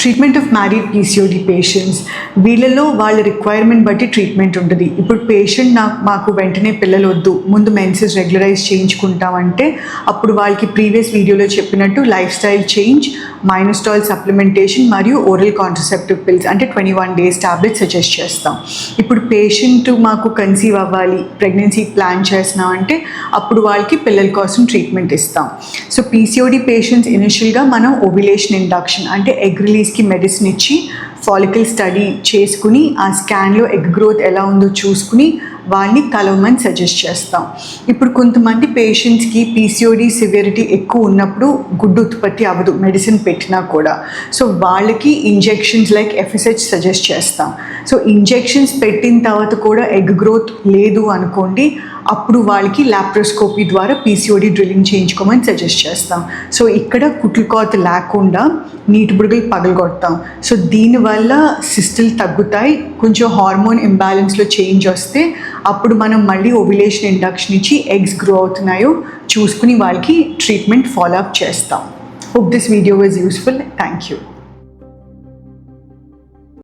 Treatment of married PCOD patients, వీళ్ళలో వాళ్ళ requirement బట్టి ట్రీట్మెంట్ ఉంటుంది. ఇప్పుడు పేషెంట్ మాకు వెంటనే పిల్లలు వద్దు, ముందు మెన్సెస్ రెగ్యులరైజ్ చేయించుకుంటామంటే అప్పుడు వాళ్ళకి ప్రీవియస్ వీడియోలో చెప్పినట్టు లైఫ్ స్టైల్ చేంజ్, మైనోస్టాల్ సప్లిమెంటేషన్ మరియు ఓరల్ కాంట్రసెప్టివ్ పిల్స్ అంటే 21 days టాబ్లెట్స్ సజెస్ట్ చేస్తాం. ఇప్పుడు పేషెంట్ మాకు కన్సీవ్ అవ్వాలి, ప్రెగ్నెన్సీ ప్లాన్ చేస్తున్నాం అంటే అప్పుడు వాళ్ళకి పిల్లల కోసం ట్రీట్మెంట్ ఇస్తాం. సో పీసీఓడి పేషెంట్స్ ఇనిషియల్గా మనం ఓవ్యులేషన్ ఇండక్షన్ అంటే ఎగ్ రిలీజ్కి మెడిసిన్ ఇచ్చి ఫాలికల్ స్టడీ చేసుకుని ఆ స్కాన్లో ఎగ్ గ్రోత్ ఎలా ఉందో చూసుకుని వాళ్ళని కలవమని సజెస్ట్ చేస్తాం. ఇప్పుడు కొంతమంది పేషెంట్స్కి పీసీఓడి సివియరిటీ ఎక్కువ ఉన్నప్పుడు గుడ్డు ఉత్పత్తి అవ్వదు మెడిసిన్ పెట్టినా కూడా. సో వాళ్ళకి ఇంజెక్షన్స్ లైక్ ఎఫ్ఎస్హెచ్ సజెస్ట్ చేస్తాం. సో ఇంజెక్షన్స్ పెట్టిన తర్వాత కూడా ఎగ్ గ్రోత్ లేదు అనుకోండి, అప్పుడు వాళ్ళకి లాప్రోస్కోపీ ద్వారా పీసీఓడి డ్రిల్లింగ్ చేయించుకోమని సజెస్ట్ చేస్తాం. సో ఇక్కడ కుట్లు కోత లేకుండా నీటి బుడగలు పగలగొడతాం. సో దీనివల్ల సిస్టులు తగ్గుతాయి, కొంచెం హార్మోన్ ఇంబ్యాలెన్స్లో చేంజ్ వస్తే అప్పుడు మనం మళ్ళీ ఓవ్యులేషన్ ఇండక్షన్ ఇచ్చి ఎగ్స్ గ్రో అవుతున్నాయో చూసుకుని వాళ్ళకి ట్రీట్మెంట్ ఫాలో అప్ చేస్తాం. Hope this video was useful. Thank you.